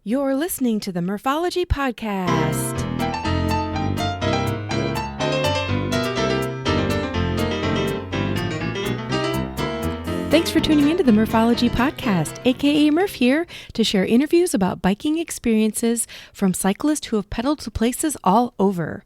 You're listening to the Morphology Podcast. Thanks for tuning into the Morphology Podcast, aka Murph here, to share interviews about biking experiences from cyclists who have pedaled to places all over.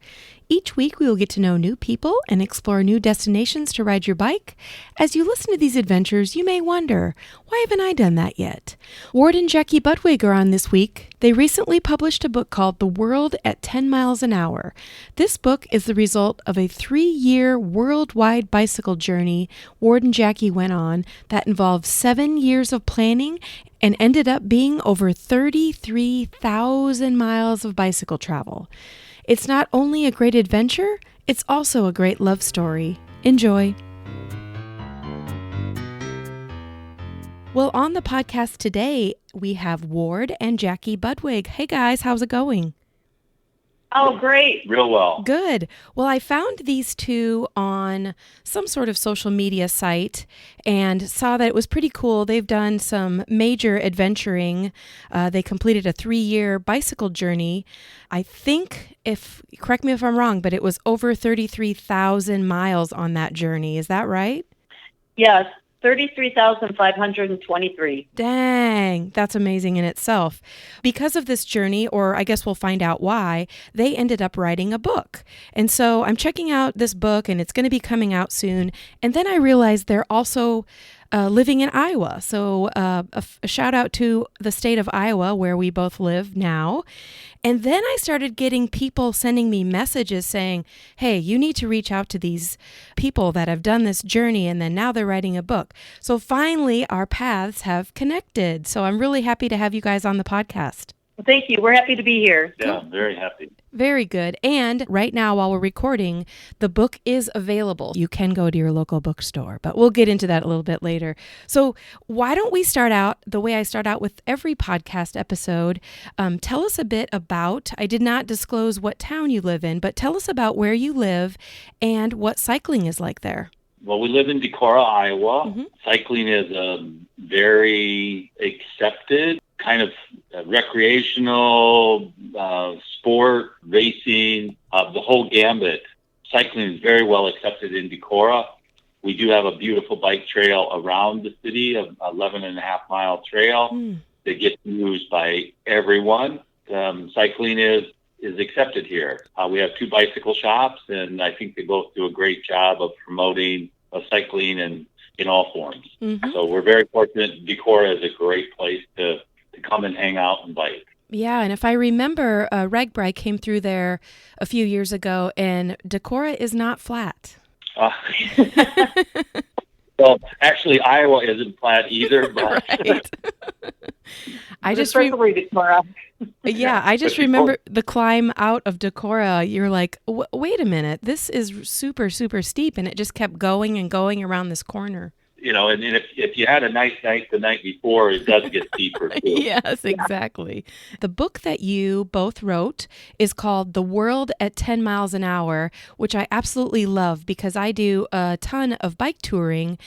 Each week, we will get to know new people and explore new destinations to ride your bike. As you listen to these adventures, you may wonder, why haven't I done that yet? Ward and Jacky Budweg are on this week. They recently published a book called The World at 10 Miles an Hour. This book is the result of a 3-year worldwide bicycle journey Ward and Jacky went on that involved 7 years of planning and ended up being over 33,000 miles of bicycle travel. It's not only a great adventure, it's also a great love story. Enjoy. Well, on the podcast today, we have Ward and Jacky Budweg. Hey guys, how's it going? Oh, great. Real well. Good. Well, I found these two on some sort of social media site and saw that it was pretty cool. They've done some major adventuring. They completed a 3-year bicycle journey. I think, correct me if I'm wrong, but it was over 33,000 miles on that journey. Is that right? Yes, 33,523. Dang, that's amazing in itself. Because of this journey, or I guess we'll find out why, they ended up writing a book. And so I'm checking out this book, and it's going to be coming out soon. And then I realized they're also living in Iowa. So a shout out to the state of Iowa, where we both live now. And then I started getting people sending me messages saying, hey, you need to reach out to these people that have done this journey, and then now they're writing a book. So finally, our paths have connected. So I'm really happy to have you guys on the podcast. Well, thank you. We're happy to be here. Yeah, I'm very happy. Very good. And right now, while we're recording, the book is available. You can go to your local bookstore, but we'll get into that a little bit later. So why don't we start out the way I start out with every podcast episode? Tell us a bit about, I did not disclose what town you live in, but tell us about where you live and what cycling is like there. Well, we live in Decorah, Iowa. Mm-hmm. Cycling is a very accepted kind of recreational sport, racing, the whole gambit. Cycling is very well accepted in Decorah. We do have a beautiful bike trail around the city, an 11.5-mile trail that gets used by everyone. Cycling is accepted here. We have 2 bicycle shops, and I think they both do a great job of promoting cycling in all forms. Mm-hmm. So we're very fortunate. Decorah is a great place to come and hang out and bike. Yeah, and if I remember, Ragbri came through there a few years ago, and Decorah is not flat. Well, actually, Iowa isn't flat either. But right. I just remember the climb out of Decorah. You're like, wait a minute, this is super, super steep, and it just kept going and going around this corner. You know, and if you had a nice night the night before, it does get steeper too. Yes, exactly. The book that you both wrote is called The World at 10 Miles an Hour, which I absolutely love because I do a ton of bike touring,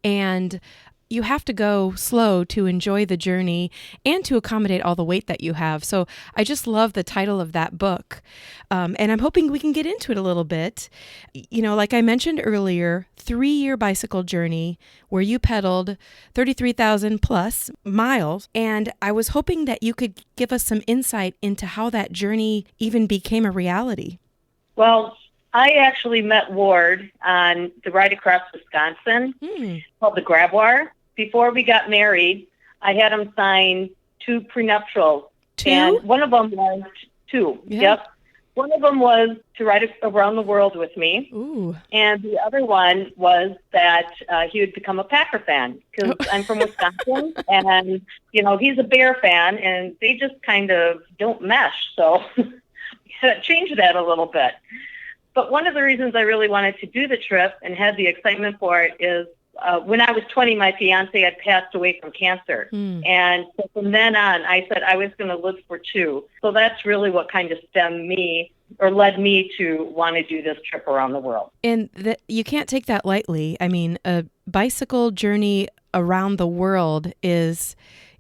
and you have to go slow to enjoy the journey and to accommodate all the weight that you have. So I just love the title of that book. And I'm hoping we can get into it a little bit. You know, like I mentioned earlier, 3-year bicycle journey where you pedaled 33,000 plus miles. And I was hoping that you could give us some insight into how that journey even became a reality. Well, I actually met Ward on the ride across Wisconsin called the Grabwar. Before we got married, I had him sign 2 prenuptials. 2? And one of them was 2. Yeah. Yep. One of them was to ride around the world with me. Ooh. And the other one was that he would become a Packer fan because I'm from Wisconsin. And, you know, he's a Bear fan, and they just kind of don't mesh. So we had to change that a little bit. But one of the reasons I really wanted to do the trip and had the excitement for it is when I was 20, my fiance had passed away from cancer. And so from then on, I said I was going to live for 2. So that's really what kind of led me to want to do this trip around the world. And you can't take that lightly. I mean, a bicycle journey around the world is,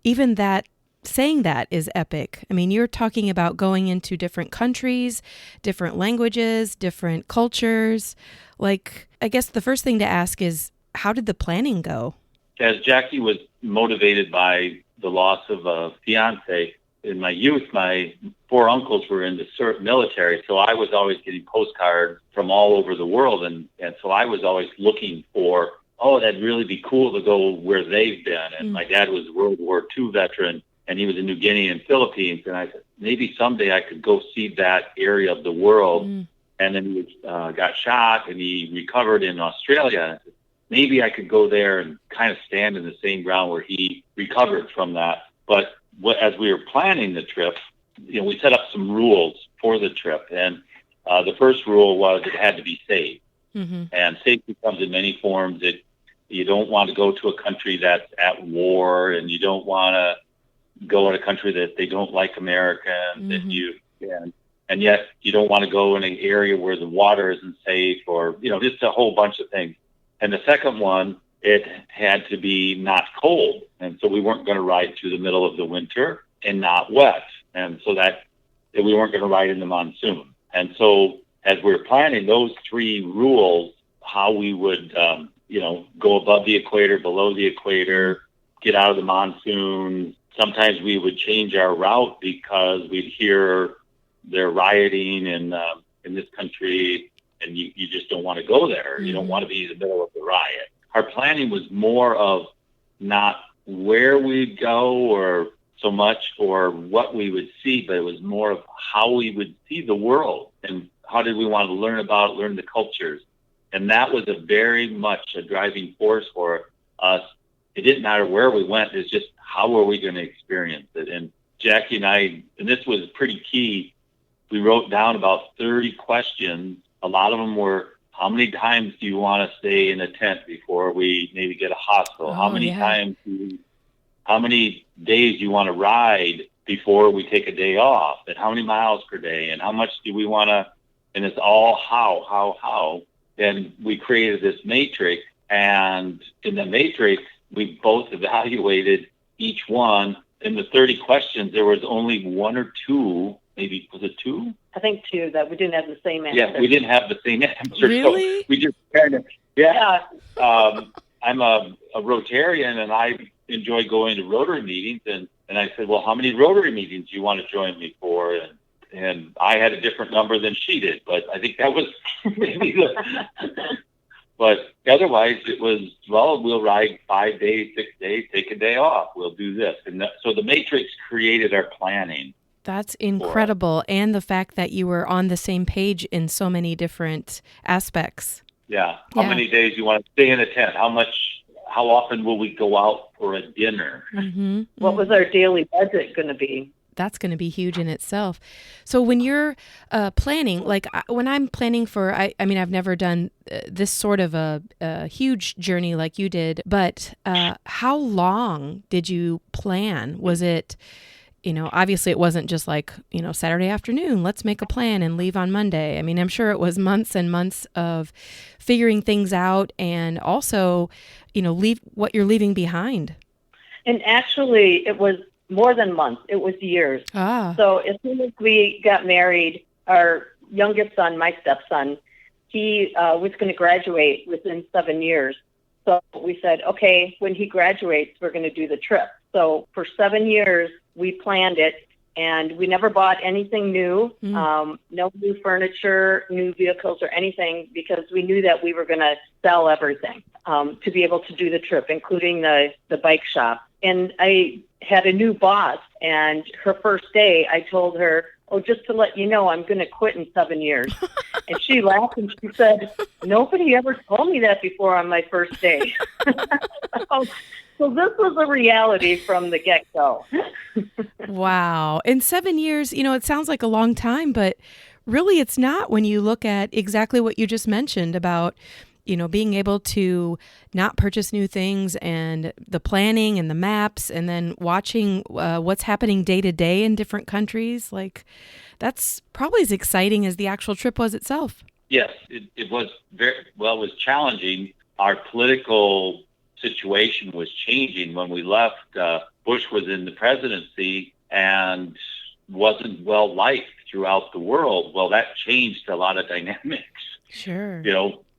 even that saying that is epic. I mean, you're talking about going into different countries, different languages, different cultures. Like, I guess the first thing to ask is, how did the planning go? As Jacky was motivated by the loss of a fiance, in my youth, my 4 uncles were in the military, so I was always getting postcards from all over the world, and so I was always looking for, oh, that'd really be cool to go where they've been. And my dad was a World War II veteran, and he was in New Guinea and Philippines, and I said, maybe someday I could go see that area of the world. And then he got shot, and he recovered in Australia. Maybe I could go there and kind of stand in the same ground where he recovered from that. But as we were planning the trip, we set up some rules for the trip. And the first rule was it had to be safe. And safety comes in many forms. You don't want to go to a country that's at war, and you don't want to go in a country that they don't like Americans, and yet you don't want to go in an area where the water isn't safe, or, just a whole bunch of things. And the second one, it had to be not cold. And so we weren't going to ride through the middle of the winter, and not wet. And so that we weren't going to ride in the monsoon. And so as we were planning those 3 rules, how we would, go above the equator, below the equator, get out of the monsoon. Sometimes we would change our route because we'd hear they're rioting in this country, and you just don't want to go there. You don't want to be in the middle of the riot. Our planning was more of not where we'd go or so much or what we would see, but it was more of how we would see the world and how did we want to learn the cultures. And that was very much a driving force for us. It didn't matter where we went. It's just how were we going to experience it. And Jacky and I, and this was pretty key, we wrote down about 30 questions. A lot of them were, how many times do you want to stay in a tent before we maybe get a hospital? How many days do you want to ride before we take a day off? And how many miles per day? And how much do we want to, and it's all how. And we created this matrix, and in the matrix, we both evaluated each one. In the 30 questions, there was only 1 or 2, maybe, was it 2? I think 2, that we didn't have the same answer. Yeah, we didn't have the same answer. Really? So we just kind of, I'm a Rotarian, and I enjoy going to Rotary meetings. And I said, well, how many Rotary meetings do you want to join me for? And I had a different number than she did, but I think that was maybe but otherwise it was, well, we'll ride 5 days, 6 days, take a day off. We'll do this. And so the matrix created our planning. That's incredible. And the fact that you were on the same page in so many different aspects. Yeah. How many days you want to stay in a tent? How often will we go out for a dinner? What was our daily budget going to be? That's going to be huge in itself. So when you're planning, like when I'm planning for, I mean, I've never done this sort of a huge journey like you did, but how long did you plan? Was it, obviously it wasn't just like, Saturday afternoon, let's make a plan and leave on Monday. I mean, I'm sure it was months and months of figuring things out and also, leave what you're leaving behind. And actually it was more than months. It was years. So as soon as we got married, our youngest son, my stepson, he was going to graduate within 7 years. So we said, okay, when he graduates, we're going to do the trip. So for 7 years, we planned it, and we never bought anything new, no new furniture, new vehicles or anything, because we knew that we were going to sell everything to be able to do the trip, including the bike shop. And I had a new boss, and her first day, I told her, oh, just to let you know, I'm going to quit in 7 years. And she laughed and she said, nobody ever told me that before on my first day. So this was a reality from the get-go. Wow. In 7 years, it sounds like a long time, but really it's not when you look at exactly what you just mentioned about, being able to not purchase new things and the planning and the maps and then watching what's happening day to day in different countries. Like, that's probably as exciting as the actual trip was itself. Yes, it was it was challenging. Our political situation was changing when we left. Bush was in the presidency and wasn't well liked throughout the world. Well, that changed a lot of dynamics. Sure.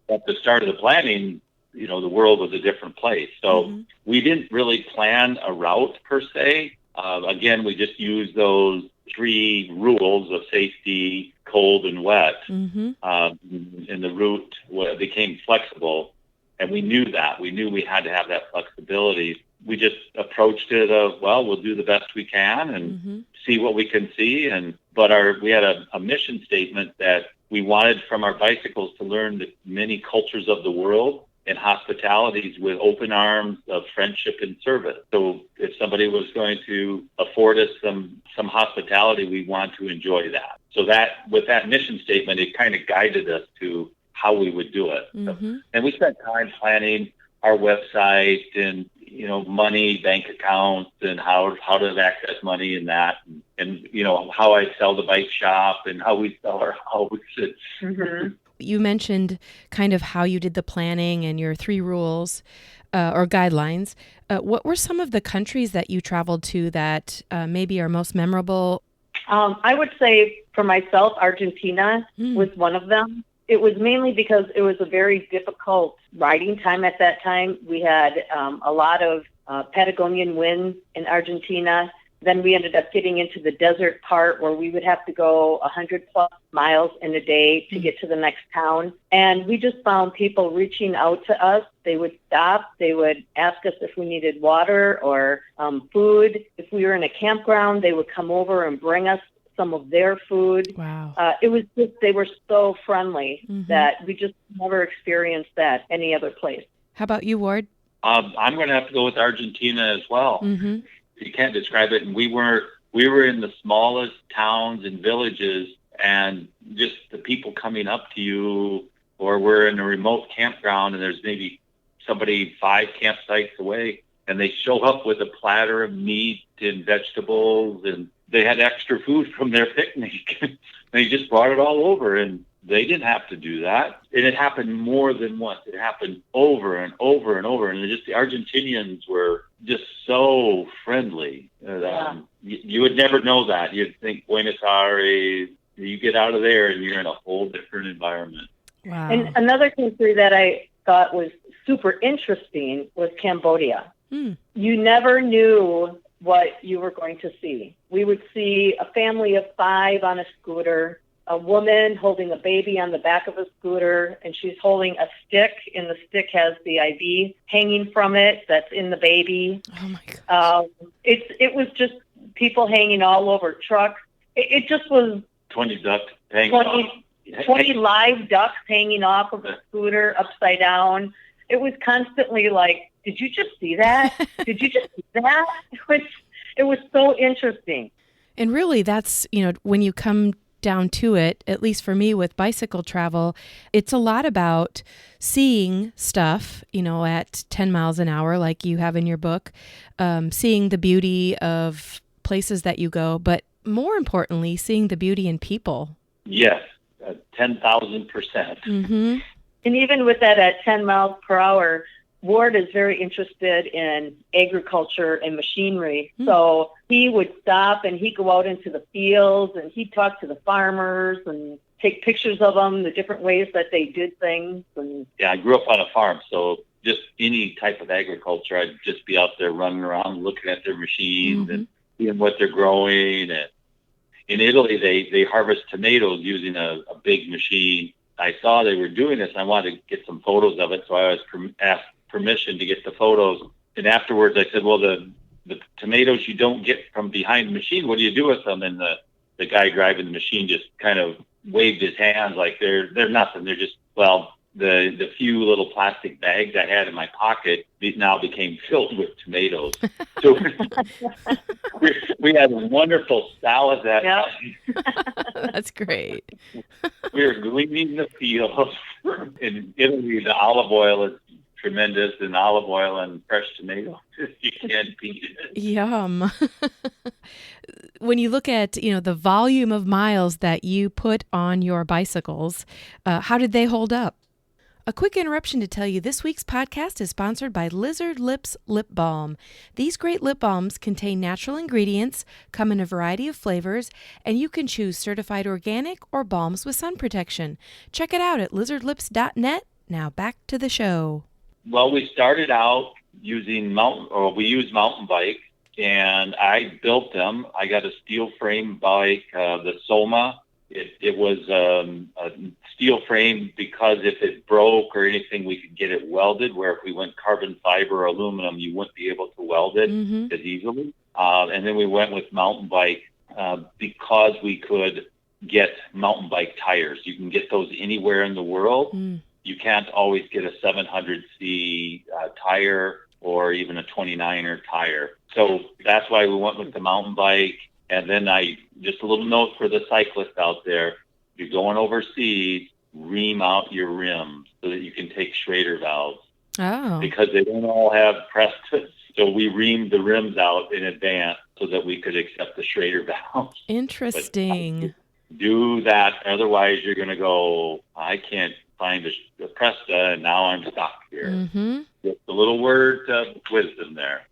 At the start of the planning, the world was a different place. So we didn't really plan a route per se. Again, we just used those 3 rules of safety, cold, and wet. And the route became flexible. And we knew that. We knew we had to have that flexibility. We just approached it of, we'll do the best we can and see what we can see. But we had a mission statement that we wanted from our bicycles to learn the many cultures of the world and hospitalities with open arms of friendship and service. So if somebody was going to afford us some hospitality, we want to enjoy that. So that with that mission statement, it kind of guided us to how we would do it. So, and we spent time planning our website and money, bank accounts, and how to access money in that, and how I sell the bike shop and how we sell our houses. You mentioned kind of how you did the planning and your 3 rules or guidelines. What were some of the countries that you traveled to that maybe are most memorable? I would say for myself, Argentina was one of them. It was mainly because it was a very difficult riding time at that time. We had a lot of Patagonian winds in Argentina. Then we ended up getting into the desert part where we would have to go 100 plus miles in a day to get to the next town. And we just found people reaching out to us. They would stop. They would ask us if we needed water or food. If we were in a campground, they would come over and bring us some of their food. Wow. It was just, they were so friendly that we just never experienced that any other place. How about you, Ward? I'm going to have to go with Argentina as well. You can't describe it. And we were in the smallest towns and villages, and just the people coming up to you, or we're in a remote campground and there's maybe somebody 5 campsites away, and they show up with a platter of meat and vegetables, and they had extra food from their picnic. They just brought it all over, and they didn't have to do that. And it happened more than once. It happened over and over and over. And the Argentinians were just so friendly. You would never know that. You'd think Buenos Aires, you get out of there and you're in a whole different environment. Wow. And another country that I thought was super interesting was Cambodia. You never knew what you were going to see. We would see a family of 5 on a scooter, a woman holding a baby on the back of a scooter, and she's holding a stick, and the stick has the IV hanging from it that's in the baby. Oh my gosh. It was just people hanging all over trucks. It just was 20 ducks hanging 20 live ducks hanging off of a scooter upside down. It was constantly like, did you just see that? Did you just see that? It was so interesting. And really, that's, when you come down to it, at least for me with bicycle travel, it's a lot about seeing stuff, at 10 miles an hour, like you have in your book, seeing the beauty of places that you go, but more importantly, seeing the beauty in people. Yes, 10,000%. And even with that at 10 miles per hour, Ward is very interested in agriculture and machinery. So he would stop and he'd go out into the fields and he'd talk to the farmers and take pictures of them, the different ways that they did things. And yeah, I grew up on a farm, so just any type of agriculture, I'd just be out there running around looking at their machines and seeing what they're growing. And in Italy, they harvest tomatoes using a big machine. I saw they were doing this, and I wanted to get some photos of it, so I was asked permission to get the photos. And afterwards I said, well, the tomatoes you don't get from behind the machine, what do you do with them? And the guy driving the machine just kind of waved his hands like they're nothing. They're just, the few little plastic bags I had in my pocket now became filled with tomatoes. So we had a wonderful salad that night. That's great. We were gleaning the fields. In Italy, the olive oil is tremendous, and olive oil and fresh tomatoes. You can't beat it. Yum. When you look at, the volume of miles that you put on your bicycles, how did they hold up? A quick interruption to tell you this week's podcast is sponsored by Lizard Lips Lip Balm. These great lip balms contain natural ingredients, come in a variety of flavors, and you can choose certified organic or balms with sun protection. Check it out at lizardlips.net. Now back to the show. Well, we started out using we used mountain bike, and I built them. I got a steel frame bike, the Soma. It was a steel frame because if it broke or anything, we could get it welded, where if we went carbon fiber or aluminum, you wouldn't be able to weld it as easily. And then we went with mountain bike because we could get mountain bike tires. You can get those anywhere in the world. You can't always get a 700C tire or even a 29er tire. So that's why we went with the mountain bike. And then just a little note for the cyclist out there, if you're going overseas, ream out your rims so that you can take Schrader valves. Oh. Because they don't all have Preston. So we reamed the rims out in advance so that we could accept the Schrader valves. Interesting. Do that. Otherwise, you're going to go, I can't find a Presta, and now I'm stuck here. Just a little word of wisdom there.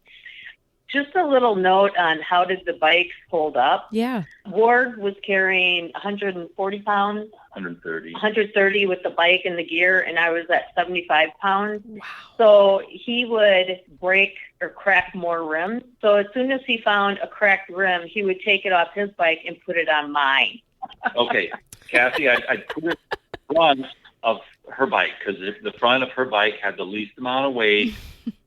Just a little note on how did the bikes hold up. Yeah. Ward was carrying 140 pounds. 130 with the bike and the gear, and I was at 75 pounds. Wow. So he would break or crack more rims. So as soon as he found a cracked rim, he would take it off his bike and put it on mine. Okay, Kathy, I put it in front of her bike because the front of her bike had the least amount of weight,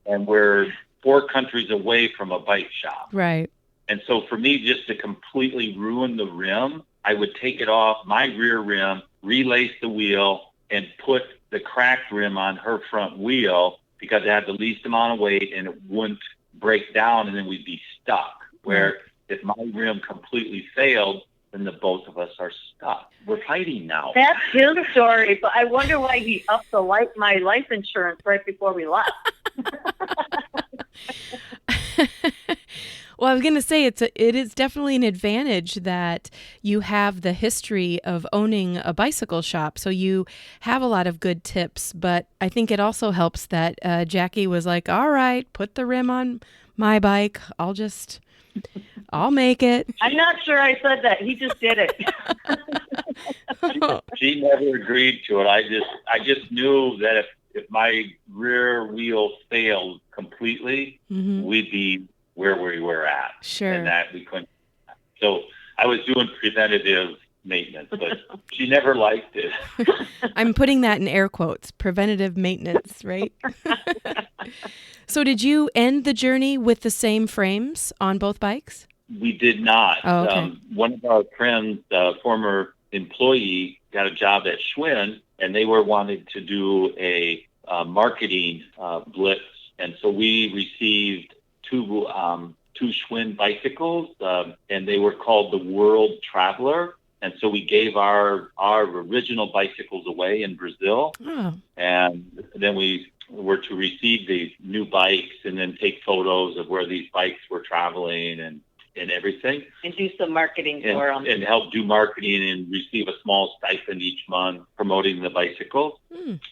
and we're 4 countries away from a bike shop. Right. And so for me, just to completely ruin the rim, I would take it off my rear rim, relace the wheel, and put the cracked rim on her front wheel because it had the least amount of weight and it wouldn't break down, and then we'd be stuck. Where if my rim completely failed, then the both of us are stuck. We're fighting now. That's his story, but I wonder why he upped my life insurance right before we left. Well, I was going to say it is definitely an advantage that you have the history of owning a bicycle shop. So you have a lot of good tips, but I think it also helps that Jacky was like, all right, put the rim on my bike. I'll make it. I'm not sure I said that. He just did it. She never agreed to it. I just knew that if my rear wheel failed completely, we'd be where we were at. Sure. And that we couldn't. So I was doing preventative maintenance, but she never liked it. I'm putting that in air quotes, preventative maintenance, right? So did you end the journey with the same frames on both bikes? We did not. Oh, okay. One of our friends, former employee, got a job at Schwinn, and they were wanting to do a marketing blitz. And so we received two Schwinn bicycles, and they were called the World Traveler. And so we gave our original bicycles away in Brazil. Oh. And then we were to receive these new bikes and then take photos of where these bikes were traveling and everything. And do some marketing for them. And help do marketing and receive a small stipend each month promoting the bicycles.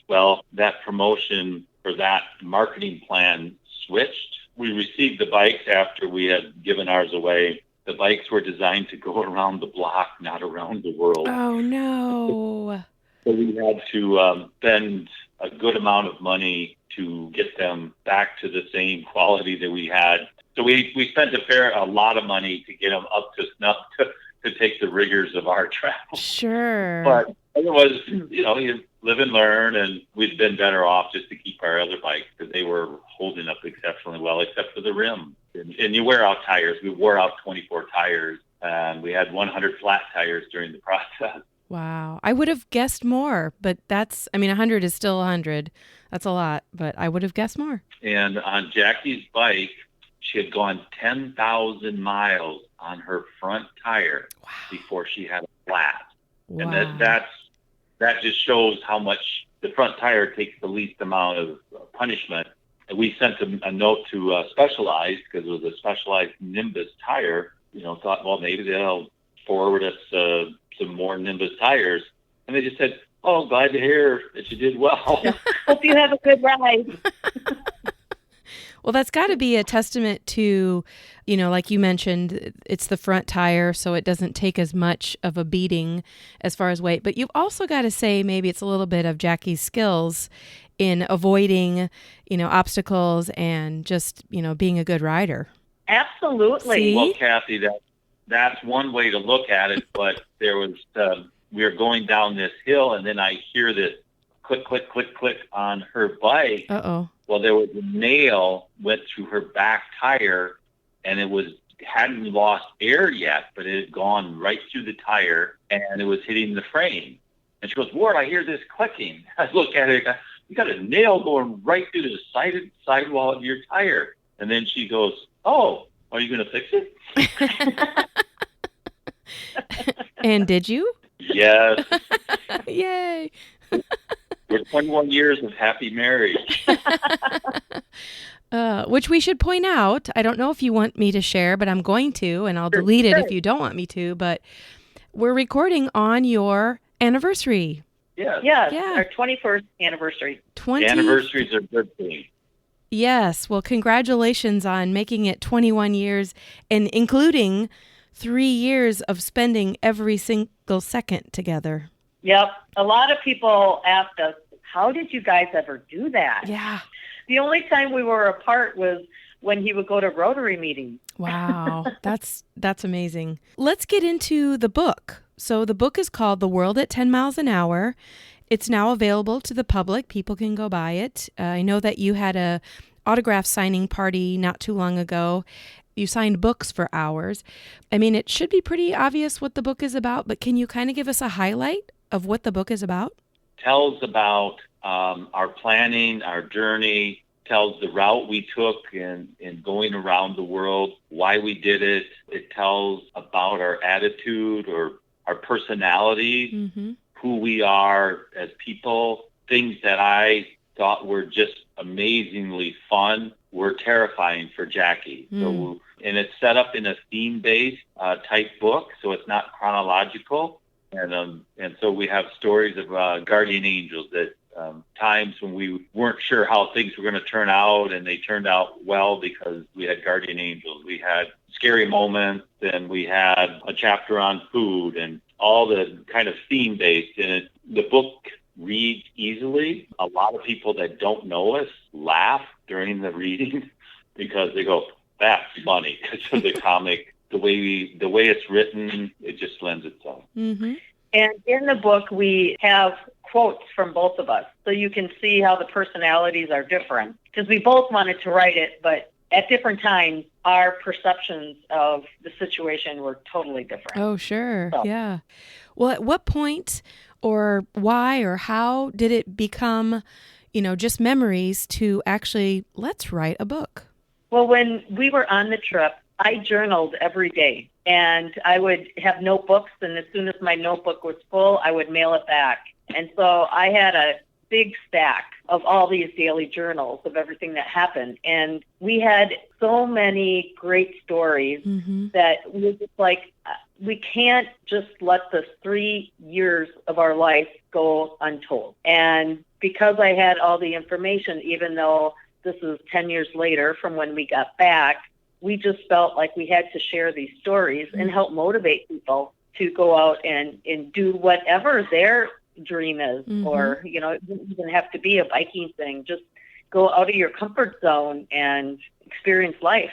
Well, that promotion for that marketing plan switched. We received the bikes after we had given ours away. The bikes were designed to go around the block, not around the world. Oh, no. So we had to spend a good amount of money to get them back to the same quality that we had. So we spent a lot of money to get them up to snuff to take the rigors of our travel. Sure. But it was, you live and learn, and we'd been better off just to keep our other bikes because they were holding up exceptionally well, except for the rim. And you wear out tires. We wore out 24 tires, and we had 100 flat tires during the process. Wow. I would have guessed more, but 100 is still 100. That's a lot, but I would have guessed more. And on Jacky's bike, she had gone 10,000 miles on her front tire before she had a flat. Wow. And that just shows how much the front tire takes the least amount of punishment. And we sent a note to Specialized because it was a Specialized Nimbus tire. Thought, well, maybe they'll forward us some more Nimbus tires. And they just said, Oh, glad to hear that you did well. Hope you have a good ride. Well, that's got to be a testament to, like you mentioned, it's the front tire, so it doesn't take as much of a beating as far as weight. But you've also got to say maybe it's a little bit of Jacky's skills in avoiding, obstacles and just, being a good rider. Absolutely. See? Well, Kathy, that's one way to look at it, but there was, we were going down this hill, and then I hear this click, click, click, click on her bike. Uh-oh. Well, there was a nail went through her back tire, and hadn't lost air yet, but it had gone right through the tire, and it was hitting the frame. And she goes, Ward, I hear this clicking. I look at it, you got a nail going right through the sidewall of your tire. And then she goes, oh, are you going to fix it? And did you? Yes. Yay. We're 21 years of happy marriage. Which we should point out. I don't know if you want me to share, but I'm going to, and I'll delete it if you don't want me to. But we're recording on your anniversary. Yes. Yes, Yeah. our 21st anniversary. Anniversaries are a good thing. Yes. Well, congratulations on making it 21 years and including 3 years of spending every single second together. Yep. A lot of people asked us, how did you guys ever do that? Yeah. The only time we were apart was when he would go to Rotary meetings. Wow. That's amazing. Let's get into the book. So the book is called The World at 10 Miles an Hour. It's now available to the public. People can go buy it. I know that you had a autograph signing party not too long ago. You signed books for hours. I mean, it should be pretty obvious what the book is about, but can you kind of give us a highlight of what the book is about? Tells about our planning, our journey, tells the route we took in going around the world, why we did it. It tells about our attitude or our personality, Mm-hmm. who we are as people, things that I thought were just amazingly fun were terrifying for Jacky. So, and it's set up in a theme-based type book, so it's not chronological. And so we have stories of guardian angels that times when we weren't sure how things were going to turn out, and they turned out well because we had guardian angels. We had scary moments, and we had a chapter on food, and all the kind of theme-based. And the book reads easily. A lot of people that don't know us laugh during the reading because they go, that's funny, because of the comic. The way it's written, it just lends itself. Mm-hmm. And in the book, we have quotes from both of us, so you can see how the personalities are different. Because we both wanted to write it, but at different times, our perceptions of the situation were totally different. Oh, sure. So. Yeah. Well, at what point or why or how did it become, just memories to actually, let's write a book? Well, when we were on the trip, I journaled every day, and I would have notebooks, and as soon as my notebook was full, I would mail it back. And so I had a big stack of all these daily journals of everything that happened. And we had so many great stories Mm-hmm. that we were just like, we can't just let the 3 years of our life go untold. And because I had all the information, even though this is 10 years later from when we got back, we just felt like we had to share these stories and help motivate people to go out and do whatever their dream is. Mm-hmm. Or, it doesn't even have to be a biking thing. Just go out of your comfort zone and experience life.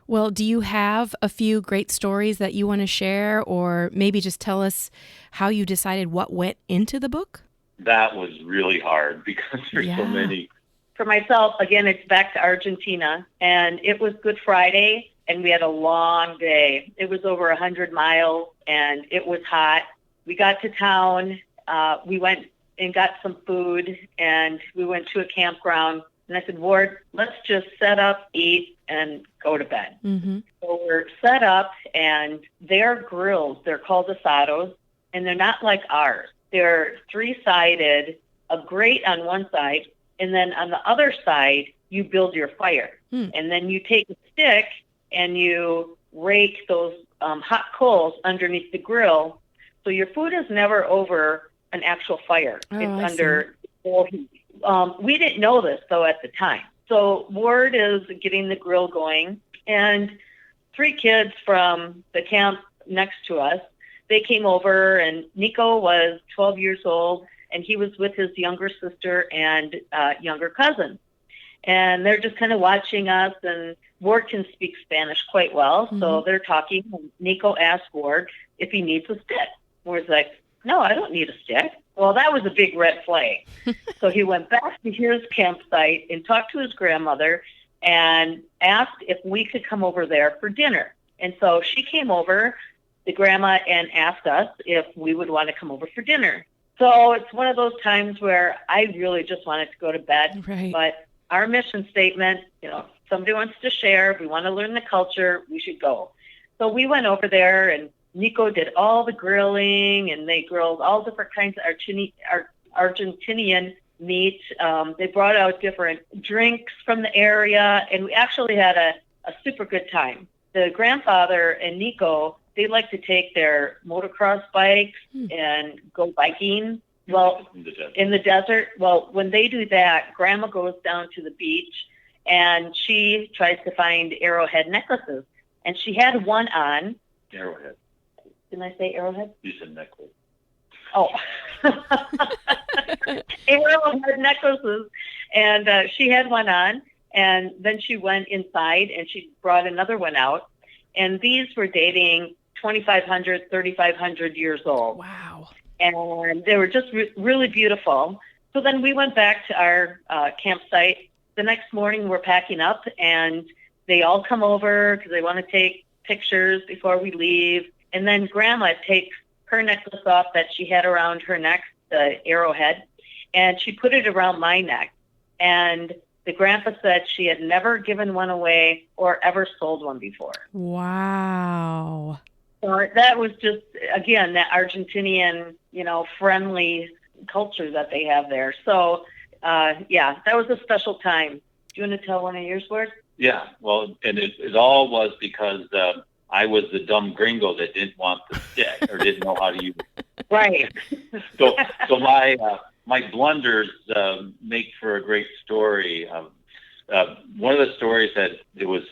Well, do you have a few great stories that you want to share, or maybe just tell us how you decided what went into the book? That was really hard because there's so many. For myself, again, it's back to Argentina, and it was Good Friday, and we had a long day. It was over 100 miles, and it was hot. We got to town. We went and got some food, and we went to a campground. And I said, Ward, let's just set up, eat, and go to bed. Mm-hmm. So we're set up, and they're grills. They're called asados, and they're not like ours. They're three-sided, a grate on one side, and then on the other side, you build your fire. And then you take a stick and you rake those hot coals underneath the grill. So your food is never over an actual fire. Oh, It's I under full heat. We didn't know this, though, at the time. So Ward is getting the grill going, and 3 kids from the camp next to us, they came over, and Nico was 12 years old, and he was with his younger sister and younger cousin. And they're just kind of watching us, and Ward can speak Spanish quite well, so they're talking. And Nico asked Ward if he needs a stick. Ward's like, no, I don't need a stick. Well, that was a big red flag. So he went back to his campsite and talked to his grandmother and asked if we could come over there for dinner. And so she came over, the grandma, and asked us if we would want to come over for dinner. So it's one of those times where I really just wanted to go to bed. Right. But our mission statement, somebody wants to share, we want to learn the culture, we should go. So we went over there, and Nico did all the grilling, and they grilled all different kinds of Argentinian meat. They brought out different drinks from the area, and we actually had a super good time. The grandfather and Nico, they like to take their motocross bikes and go biking. Well, in the desert. Well, when they do that, Grandma goes down to the beach, and she tries to find arrowhead necklaces. And she had one on. Arrowhead. Didn't I say arrowhead? You said necklace. Oh. Arrowhead necklaces. And she had one on. And then she went inside, and she brought another one out. And these were dating 2,500, 3,500 years old. Wow. And they were just really beautiful. So then we went back to our campsite. The next morning, we're packing up, and they all come over because they want to take pictures before we leave. And then Grandma takes her necklace off that she had around her neck, the arrowhead, and she put it around my neck. And the grandpa said she had never given one away or ever sold one before. Wow. So that was just, again, that Argentinian, friendly culture that they have there. So, that was a special time. Do you want to tell one of yours, Ward? Yeah, well, and it all was because I was the dumb gringo that didn't want the stick or didn't know how to use it. Right. So my blunders make for a great story. One of the stories that it was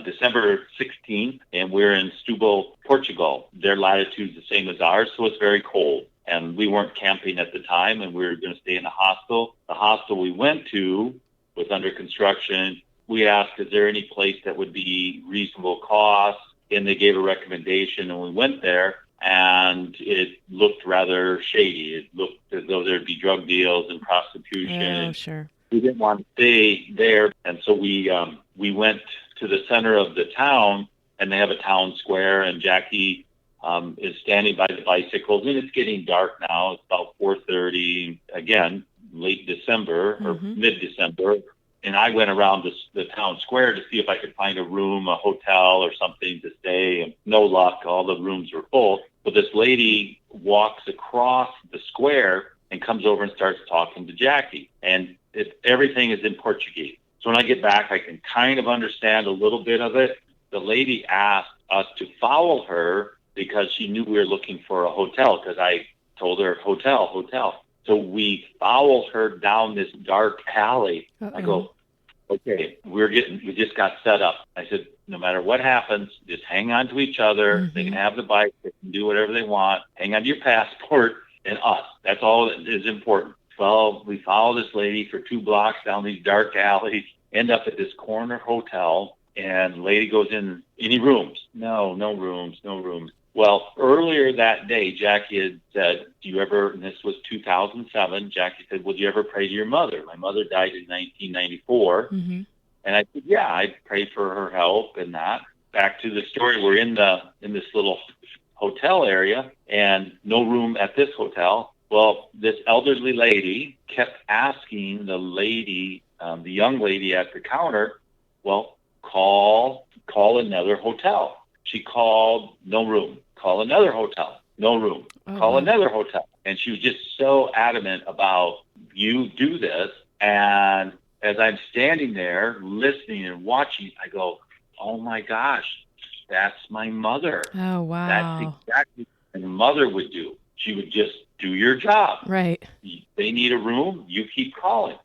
December 16th, and we're in Setúbal, Portugal. Their latitude's the same as ours, so it's very cold. And we weren't camping at the time, and we were going to stay in a hostel. The hostel we went to was under construction. We asked, is there any place that would be reasonable cost? And they gave a recommendation, and we went there, and it looked rather shady. It looked as though there'd be drug deals and prostitution. Oh, sure. We didn't want to stay there, and so we went to the center of the town, and they have a town square, and Jacky is standing by the bicycles, and it's getting dark now. It's about 4:30, again, late December or mid-December, and I went around the town square to see if I could find a room, a hotel or something to stay, and no luck. All the rooms were full. But this lady walks across the square and comes over and starts talking to Jacky, and everything is in Portuguese. So when I get back, I can kind of understand a little bit of it. The lady asked us to follow her because she knew we were looking for a hotel, because I told her, hotel. So we follow her down this dark alley. I go, okay, we just got set up. I said, no matter what happens, just hang on to each other. They can have the bike. They can do whatever they want. Hang on to your passport and us. That's all that is important. Well, we follow this lady for 2 blocks down these dark alleys, end up at this corner hotel, and the lady goes in, any rooms? No rooms. Well, earlier that day, Jacky had said, and this was 2007, Jacky said, would you ever pray to your mother? My mother died in 1994. And I said, yeah, I prayed for her help and that. Back to the story, we're in this little hotel area, and no room at this hotel. Well, this elderly lady kept asking the lady, the young lady at the counter, well, call another hotel. She called, no room. Call another hotel, no room. Call another hotel. And she was just so adamant about, you do this. And as I'm standing there listening and watching, I go, oh my gosh, that's my mother. Oh, wow. That's exactly what my mother would do. She would just do your your job. Right. They need a room, you keep calling.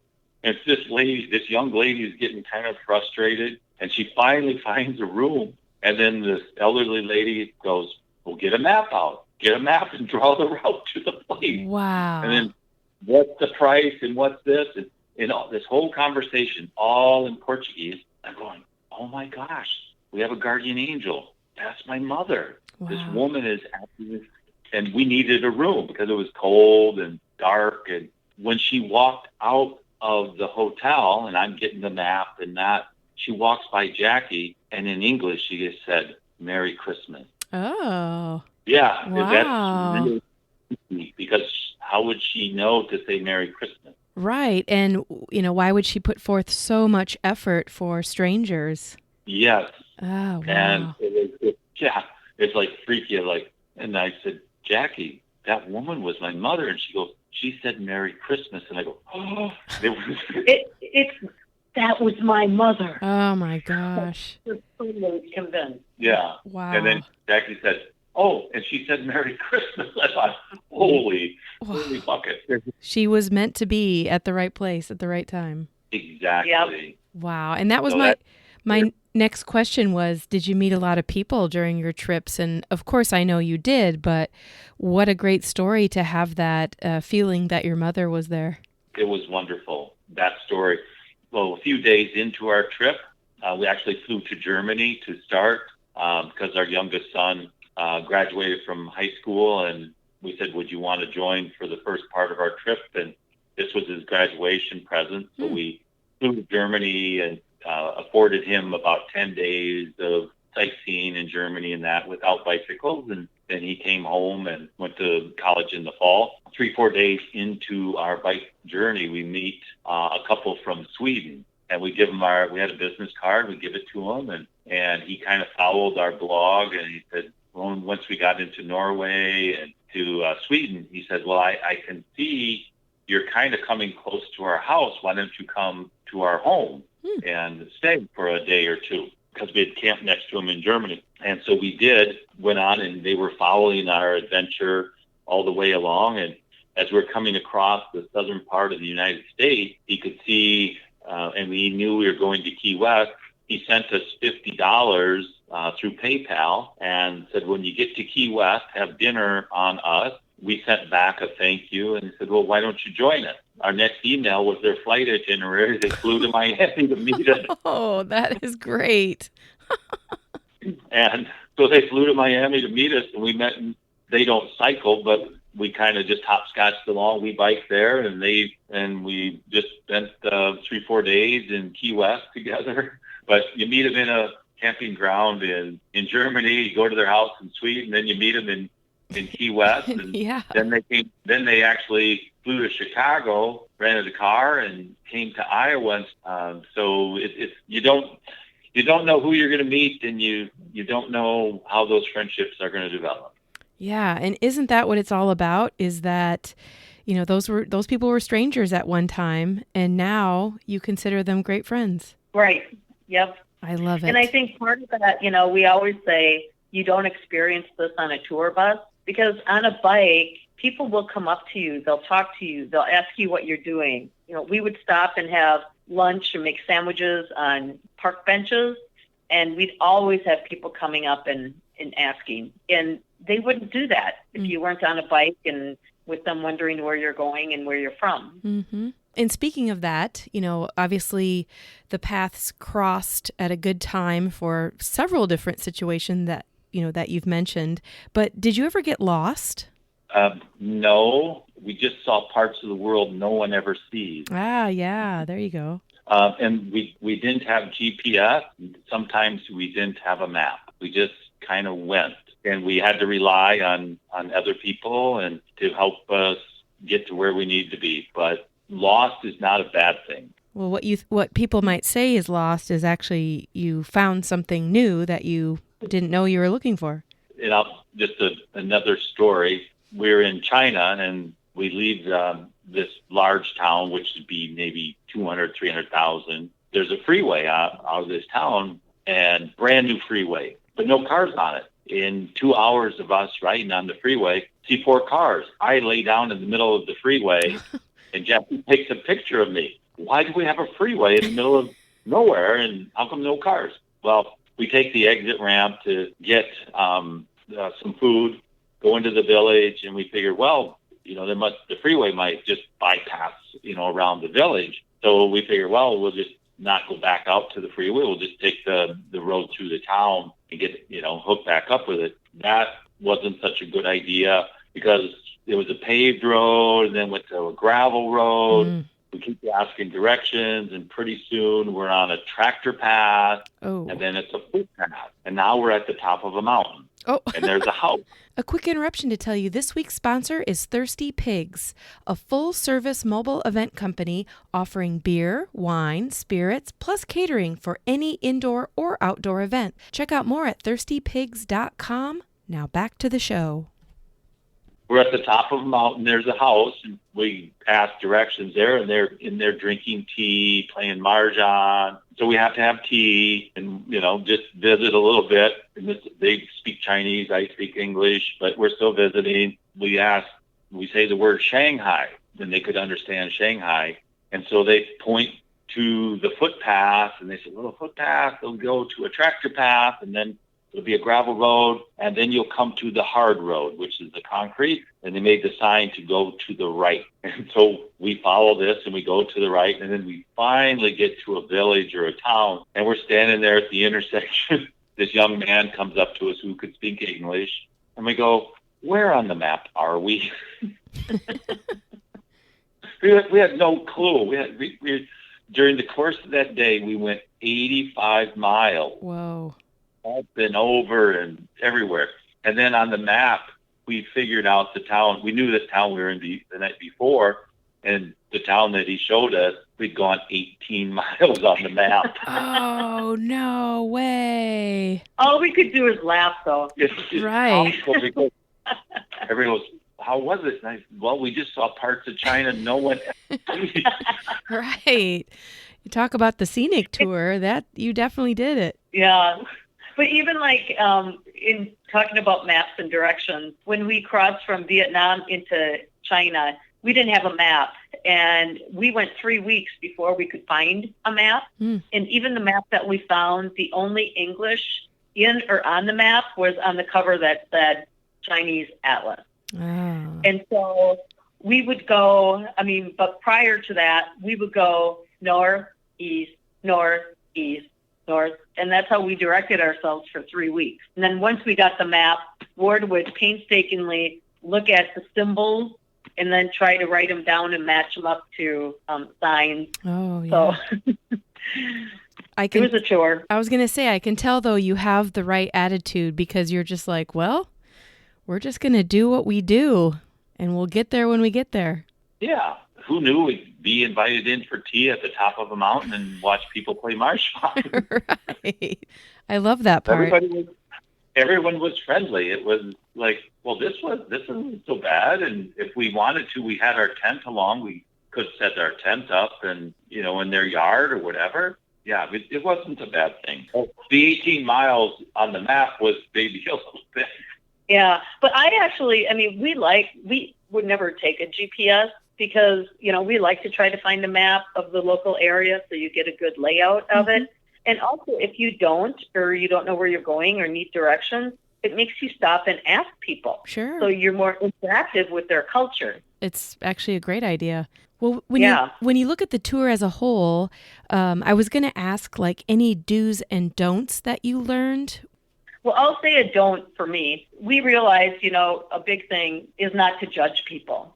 And it's this young lady is getting kind of frustrated, and she finally finds a room. And then this elderly lady goes, well, get a map out. Get a map and draw the route to the place. Wow. And then what's the price and what's this? And all, this whole conversation, all in Portuguese. I'm going, oh, my gosh, we have a guardian angel. That's my mother. Wow. This woman is acting, and we needed a room because it was cold and dark. And when she walked out of the hotel, and I'm getting the map and that, she walks by Jacky, and in English, she just said, Merry Christmas. Oh. Yeah. Wow. That's really neat, because how would she know to say Merry Christmas? Right. And, why would she put forth so much effort for strangers? Yes. Oh, wow. And it's like freaky. And I said, Jacky, that woman was my mother. And she goes, she said Merry Christmas. And I go, oh. That was my mother. Oh, my gosh. You're totally convinced. Yeah. Wow. And then Jacky said, oh, and she said Merry Christmas. I thought, holy bucket. She was meant to be at the right place at the right time. Exactly. Yep. Wow. And that was So my next question was, did you meet a lot of people during your trips? And of course, I know you did, but what a great story to have that feeling that your mother was there. It was wonderful, that story. Well, a few days into our trip, we actually flew to Germany to start because our youngest son graduated from high school, and we said, would you want to join for the first part of our trip? And this was his graduation present. So we flew to Germany and afforded him about 10 days of sightseeing in Germany and that without bicycles. And then he came home and went to college in the fall. 3-4 days into our bike journey, we meet a couple from Sweden, and we give him we had a business card, we give it to him, and he kind of followed our blog, and he said, well, once we got into Norway and to Sweden, he said, well, I can see you're kind of coming close to our house. Why don't you come to our home and stay for a day or two? Because we had camped next to him in Germany. And so we went on, and they were following our adventure all the way along. And as we're coming across the southern part of the United States, he could see, and we knew we were going to Key West. He sent us $50 through PayPal and said, when you get to Key West, have dinner on us. We sent back a thank you, and he said, well, why don't you join us? Our next email was their flight itinerary. They flew to Miami to meet us. Oh, that is great. And so they flew to Miami to meet us, and we met. And they don't cycle, but we kind of just hopscotched along. We biked there, and we just spent 3-4 days in Key West together. But you meet them in a camping ground in Germany. You go to their house in Sweden, then you meet them in Key West, and then they actually flew to Chicago, rented a car, and came to Iowa. So it's you don't know who you're going to meet, and you don't know how those friendships are going to develop. Yeah, and isn't that what it's all about? Is that those people were strangers at one time, and now you consider them great friends. Right. Yep. I love it. And I think part of that, we always say you don't experience this on a tour bus, because on a bike, people will come up to you, they'll talk to you, they'll ask you what you're doing. We would stop and have lunch and make sandwiches on park benches, and we'd always have people coming up and asking. And they wouldn't do that if you weren't on a bike and with them wondering where you're going and where you're from. Mm-hmm. And speaking of that, obviously the paths crossed at a good time for several different situations that you've mentioned. But did you ever get lost? No, we just saw parts of the world no one ever sees. Ah, yeah, there you go. And we didn't have GPS. Sometimes we didn't have a map. We just kind of went, and we had to rely on other people and to help us get to where we need to be. But lost is not a bad thing. Well, what people might say is lost is actually you found something new that you didn't know you were looking for. Just another story. We're in China, and we leave this large town, which would be maybe 200, 300,000. There's a freeway out of this town, and brand new freeway, but no cars on it. in 2 hours of us riding on the freeway, see 4 cars. I lay down in the middle of the freeway, and Jacky takes a picture of me. Why do we have a freeway in the middle of nowhere, and how come no cars? Well, we take the exit ramp to get some food, go into the village, and we figured, well, the freeway might just bypass, around the village. So we figured, well, we'll just not go back out to the freeway. We'll just take the road through the town and get, hooked back up with it. That wasn't such a good idea because it was a paved road and then went to a gravel road. We keep asking directions, and pretty soon we're on a tractor path, and then it's a footpath. And now we're at the top of a mountain. Oh, and there's a house. A quick interruption to tell you this week's sponsor is Thirsty Pigs, a full-service mobile event company offering beer, wine, spirits, plus catering for any indoor or outdoor event. Check out more at thirstypigs.com. Now back to the show. We're at the top of a mountain. There's a house, and we ask directions there, and they're in there drinking tea, playing mahjong. So we have to have tea and, just visit a little bit. And they speak Chinese, I speak English, but we're still visiting. We say the word Shanghai, then they could understand Shanghai. And so they point to the footpath, and they say, little footpath, they'll go to a tractor path, and then it'll be a gravel road, and then you'll come to the hard road, which is the concrete, and they made the sign to go to the right. And so we follow this, and we go to the right, and then we finally get to a village or a town, and we're standing there at the intersection. This young man comes up to us who could speak English, and we go, where on the map are we? we had no clue. During the course of that day, we went 85 miles. Whoa. Up and over and everywhere. And then on the map, we figured out the town. We knew the town we were in the night before, and the town that he showed us, we'd gone 18 miles on the map. Oh, no way. All we could do is laugh, though. Right. Everyone goes, how was it? And we just saw parts of China no one Right. You talk about the scenic tour, that you definitely did it. Yeah. But even in talking about maps and directions, when we crossed from Vietnam into China, we didn't have a map. And we went 3 weeks before we could find a map. And even the map that we found, the only English in or on the map was on the cover that said Chinese Atlas. Oh. And so we would go, but prior to that, we would go north, east, north, east, north, and that's how we directed ourselves for 3 weeks. And then once we got the map, Ward would painstakingly look at the symbols and then try to write them down and match them up to signs. Oh, yeah. So it was a chore. I was going to say, I can tell, though, you have the right attitude because you're just like, well, we're just going to do what we do, and we'll get there when we get there. Yeah. Who knew we'd be invited in for tea at the top of a mountain and watch people play mahjong? Right. I love that part. Everyone was friendly. It was like, well, this isn't so bad. And if we wanted to, we had our tent along. We could set our tent up and, in their yard or whatever. Yeah, it wasn't a bad thing. The 18 miles on the map was maybe a little bit. Yeah, but we would never take a GPS. Because, we like to try to find a map of the local area so you get a good layout of it. And also, if you don't, or you don't know where you're going or need directions, it makes you stop and ask people. Sure. So you're more interactive with their culture. It's actually a great idea. Well, when you look at the tour as a whole, I was going to ask, any do's and don'ts that you learned. Well, I'll say a don't for me. We realized, a big thing is not to judge people.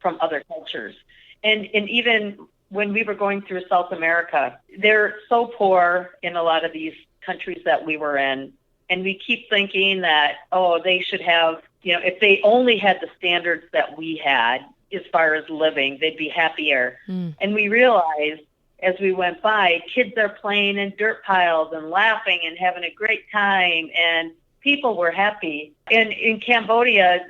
From other cultures. And even when we were going through South America, they're so poor in a lot of these countries that we were in. And we keep thinking that, they should have, if they only had the standards that we had as far as living, they'd be happier. And we realized as we went by, kids are playing in dirt piles and laughing and having a great time. And people were happy. And in Cambodia,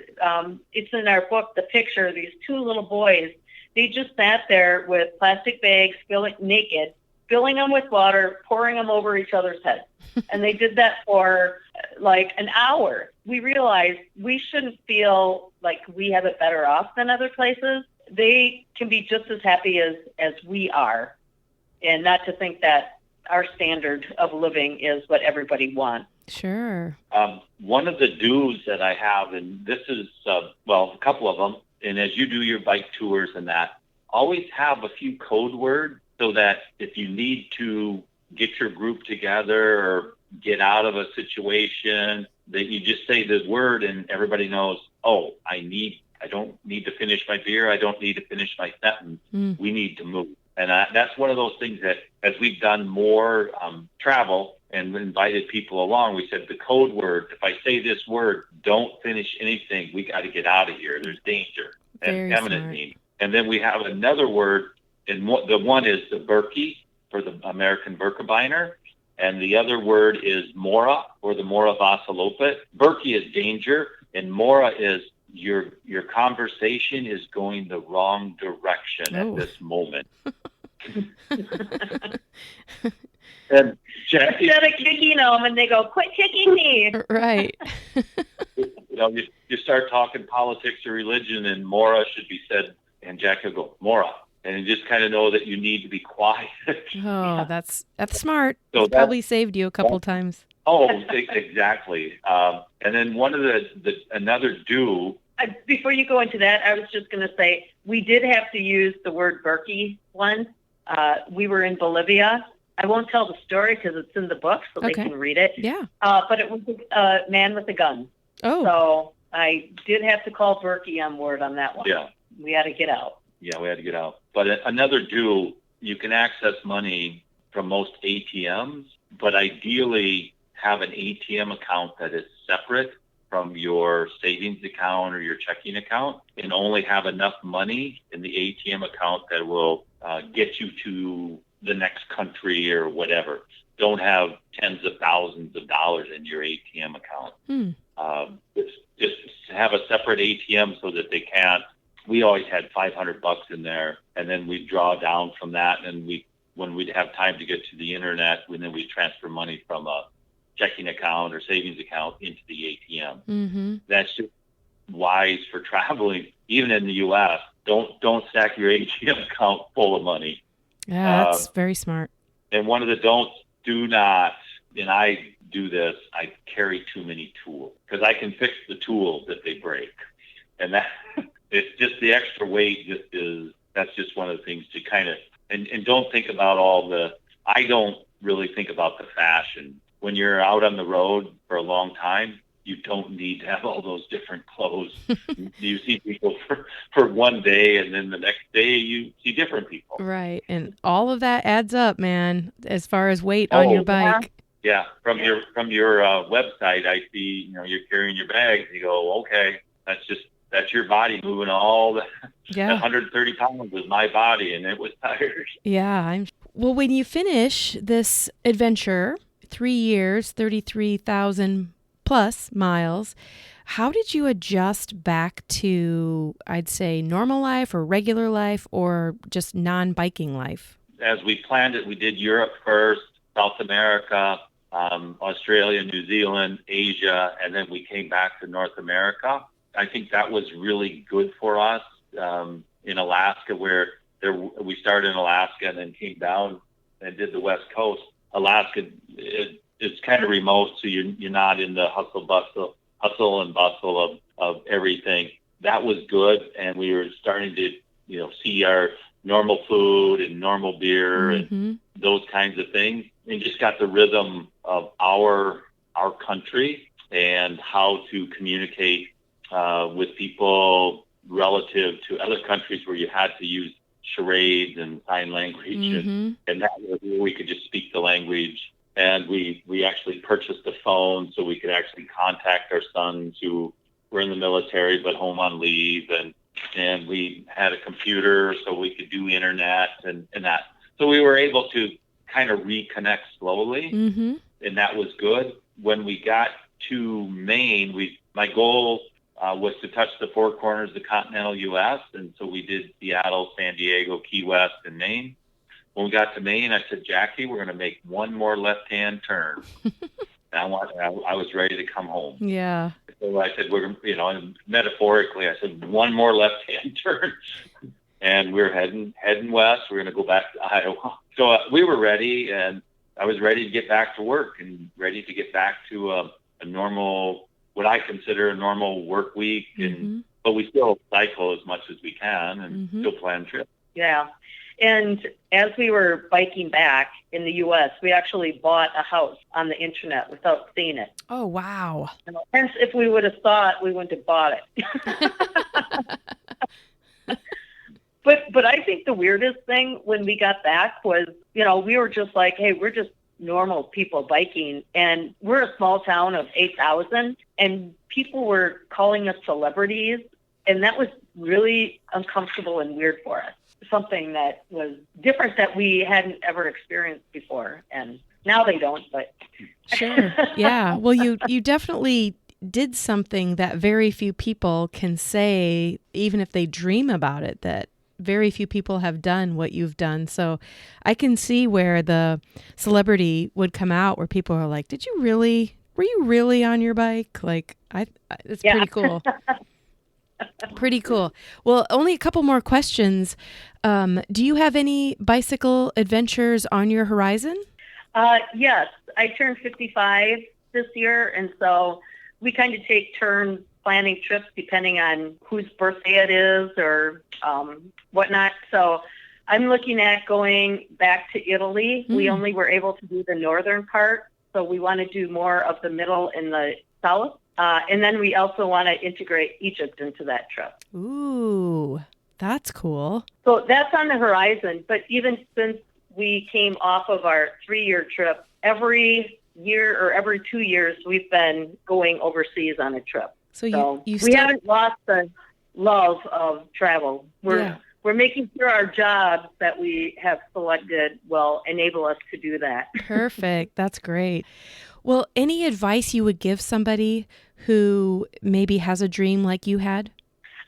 it's in our book, the picture, these 2 little boys, they just sat there with plastic bags, feeling naked, filling them with water, pouring them over each other's heads. And they did that for like an hour. We realized we shouldn't feel like we have it better off than other places. They can be just as happy as we are, and not to think that our standard of living is what everybody wants. Sure. One of the do's that I have, and this is, a couple of them, and as you do your bike tours and that, always have a few code words so that if you need to get your group together or get out of a situation, that you just say the word and everybody knows, oh, I don't need to finish my beer. I don't need to finish my sentence. We need to move. And that's one of those things that as we've done more travel and invited people along, we said the code word, if I say this word, don't finish anything. We got to get out of here. There's danger and imminent need. And then we have another word, and the one is the Berkey for the American Birkebeiner, and the other word is Mora or the Mora Vasaloppet. Berkey is danger, and Mora is your conversation is going the wrong direction at this moment. And Jacky, instead of kicking them, and they go, quit kicking me. Right. You start talking politics or religion, and Mora should be said, and Jacky will go, Mora. And you just kind of know that you need to be quiet. Oh, that's smart. So it's probably saved you a couple times. Oh, exactly. And then one of another do. Before you go into that, I was just going to say, we did have to use the word Berkey once. We were in Bolivia. I won't tell the story because it's in the book, so they can read it. Yeah. But it was a man with a gun. Oh. So I did have to call Berkey on board on that one. Yeah. We had to get out. Yeah, we had to get out. But another do, you can access money from most ATMs, but ideally have an ATM account that is separate from your savings account or your checking account, and only have enough money in the ATM account that will get you to the next country or whatever. Don't have tens of thousands of dollars in your ATM account. Just have a separate ATM so that they can't. We always had $500 in there, and then we'd draw down from that, and when we'd have time to get to the internet, and then we'd transfer money from a checking account or savings account into the ATM. Mm-hmm. That's just wise for traveling, even in the U.S. Don't stack your ATM account full of money. Yeah, that's very smart. And one of the don'ts, do not, and I do this, I carry too many tools because I can fix the tools if they break. And that it's just the extra weight that's just one of the things to kind of, and don't think about I don't really think about the fashion. When you're out on the road for a long time, you don't need to have all those different clothes. You see people for one day, and then the next day you see different people. Right. And all of that adds up, man, as far as weight on your bike. Yeah. From your website, I see, you're carrying your bags. You go, okay, that's your body moving all the 130 pounds was my body, and it was tired. Yeah. Well, when you finish this adventure, 3 years, 33,000 plus miles, how did you adjust back to, I'd say, normal life or regular life or just non-biking life? As we planned it, we did Europe first, South America, Australia, New Zealand, Asia, and then we came back to North America. I think that was really good for us in Alaska, where we started in Alaska and then came down and did the West Coast. Alaska is kind of remote, so you're not in the hustle and bustle of everything. That was good, and we were starting to see our normal food and normal beer and those kinds of things, and just got the rhythm of our country and how to communicate with people relative to other countries where you had to use charades and sign language, and that was where we could just speak the language. And we actually purchased a phone so we could actually contact our sons who were in the military but home on leave, and we had a computer so we could do internet and that. So we were able to kind of reconnect slowly, and that was good. When we got to Maine, my goal was to touch the four corners of the continental U.S., and so we did Seattle, San Diego, Key West, and Maine. when we got to Maine, I said, Jacky, we're going to make one more left-hand turn. And I was ready to come home. Yeah. So I said, and metaphorically, I said, one more left-hand turn. And we're heading west. We're going to go back to Iowa. So we were ready, and I was ready to get back to work and ready to get back to a normal, what I consider a normal work week. But we still cycle as much as we can and still plan trips. Yeah. And as we were biking back in the U.S., we actually bought a house on the internet without seeing it. Oh, wow. Hence, if we would have saw it, we wouldn't have bought it. But I think the weirdest thing when we got back was, we were just like, hey, we're just normal people biking. And we're a small town of 8,000, and people were calling us celebrities. And that was really uncomfortable and weird for us. Something that was different that we hadn't ever experienced before. And now they don't, but. Sure. Yeah. Well, you definitely did something that very few people can say, even if they dream about it, that very few people have done what you've done. So I can see where the celebrity would come out, where people are like, were you really on your bike? Like, it's pretty cool. Pretty cool. Well, only a couple more questions. Do you have any bicycle adventures on your horizon? Yes. I turned 55 this year, and so we kind of take turns planning trips depending on whose birthday it is or whatnot. So I'm looking at going back to Italy. We only were able to do the northern part, so we want to do more of the middle and the south. And then we also want to integrate Egypt into that trip. Ooh, that's cool. So that's on the horizon. But even since we came off of our 3-year trip, every year or every 2 years, we've been going overseas on a trip. So we haven't lost the love of travel. We're making sure our jobs that we have selected will enable us to do that. Perfect. That's great. Well, any advice you would give somebody who maybe has a dream like you had?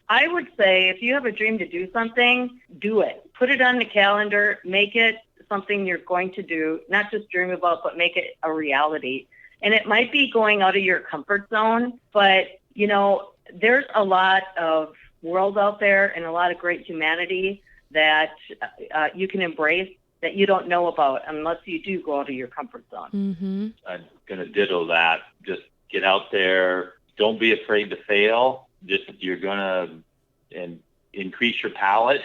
I would say if you have a dream to do something, do it. Put it on the calendar. Make it something you're going to do, not just dream about, but make it a reality. And it might be going out of your comfort zone, but, there's a lot of world out there and a lot of great humanity that you can embrace that you don't know about unless you do go out of your comfort zone. Mm-hmm. I'm going to ditto that. Just get out there. Don't be afraid to fail. You're going to increase your palate.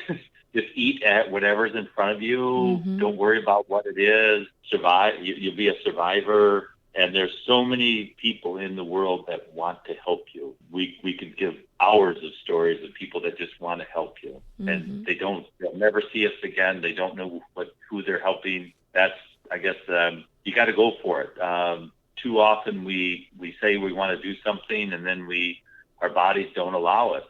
Just eat at whatever's in front of you. Mm-hmm. Don't worry about what it is. Survive. You'll be a survivor. And there's so many people in the world that want to help you. We could give hours of stories of people that just want to help you. Mm-hmm. And they'll never see us again. They don't know who they're helping. That's, I guess, you got to go for it. Too often we say we want to do something and then our bodies don't allow us.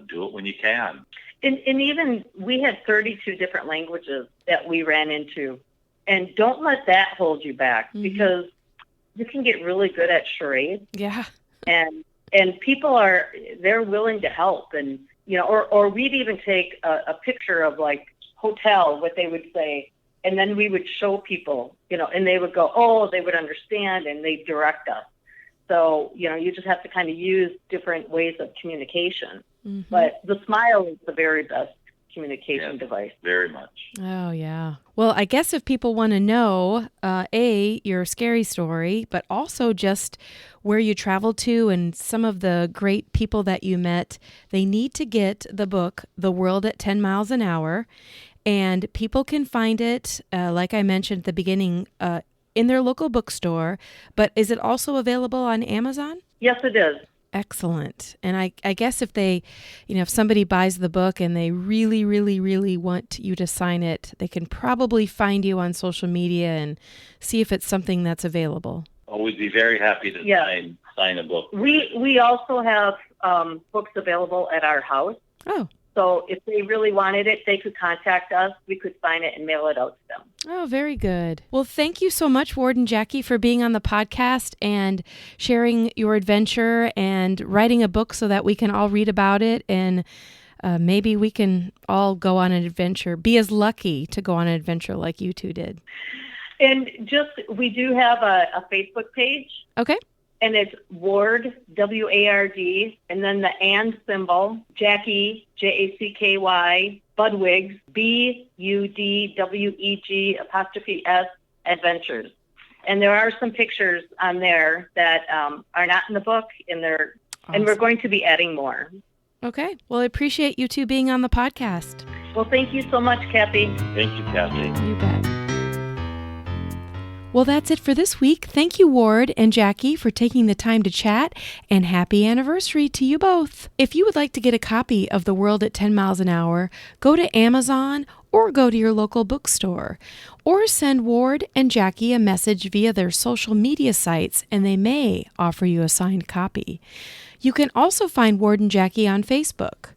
Do it when you can. And even we had 32 different languages that we ran into. And don't let that hold you back because you can get really good at charades. Yeah. And people they're willing to help. And, or we'd even take a picture of like hotel, what they would say. And then we would show people, and they would go, oh, they would understand, and they'd direct us. So, you just have to kind of use different ways of communication. Mm-hmm. But the smile is the very best communication device. Very much. Oh, yeah. Well, I guess if people want to know, your scary story, but also just where you traveled to and some of the great people that you met, they need to get the book, The World at 10 Miles an Hour. And people can find it, like I mentioned at the beginning, in their local bookstore. But is it also available on Amazon? Yes, it is. Excellent. And I guess if if somebody buys the book and they really, really, really want you to sign it, they can probably find you on social media and see if it's something that's available. Oh, we'd be very happy to sign a book. We also have books available at our house. Oh. So if they really wanted it, they could contact us. We could sign it and mail it out to them. Oh, very good. Well, thank you so much, Ward and Jacky, for being on the podcast and sharing your adventure and writing a book so that we can all read about it and maybe we can all go on an adventure, be as lucky to go on an adventure like you two did. And we do have a Facebook page. Okay. And it's Ward, W-A-R-D, and then the and symbol, Jacky, J-A-C-K-Y, Budweg, B-U-D-W-E-G''S, Adventures. And there are some pictures on there that are not in the book, and we're going to be adding more. Okay. Well, I appreciate you two being on the podcast. Well, thank you so much, Kathy. Thank you, Kathy. You bet. Well, that's it for this week. Thank you, Ward and Jacky, for taking the time to chat, and happy anniversary to you both. If you would like to get a copy of The World at 10 Miles an Hour, go to Amazon or go to your local bookstore, or send Ward and Jacky a message via their social media sites, and they may offer you a signed copy. You can also find Ward and Jacky on Facebook.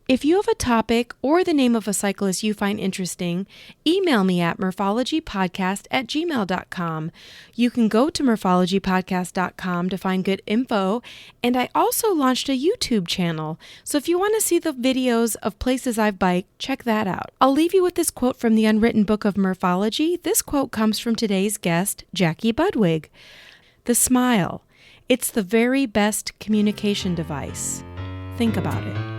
If you have a topic or the name of a cyclist you find interesting, email me at murphologypodcast@gmail.com. You can go to murphologypodcast.com to find good info, and I also launched a YouTube channel, so if you want to see the videos of places I've biked, check that out. I'll leave you with this quote from the Unwritten Book of Murphology. This quote comes from today's guest, Jacky Budweg. "The smile. It's the very best communication device. Think about it."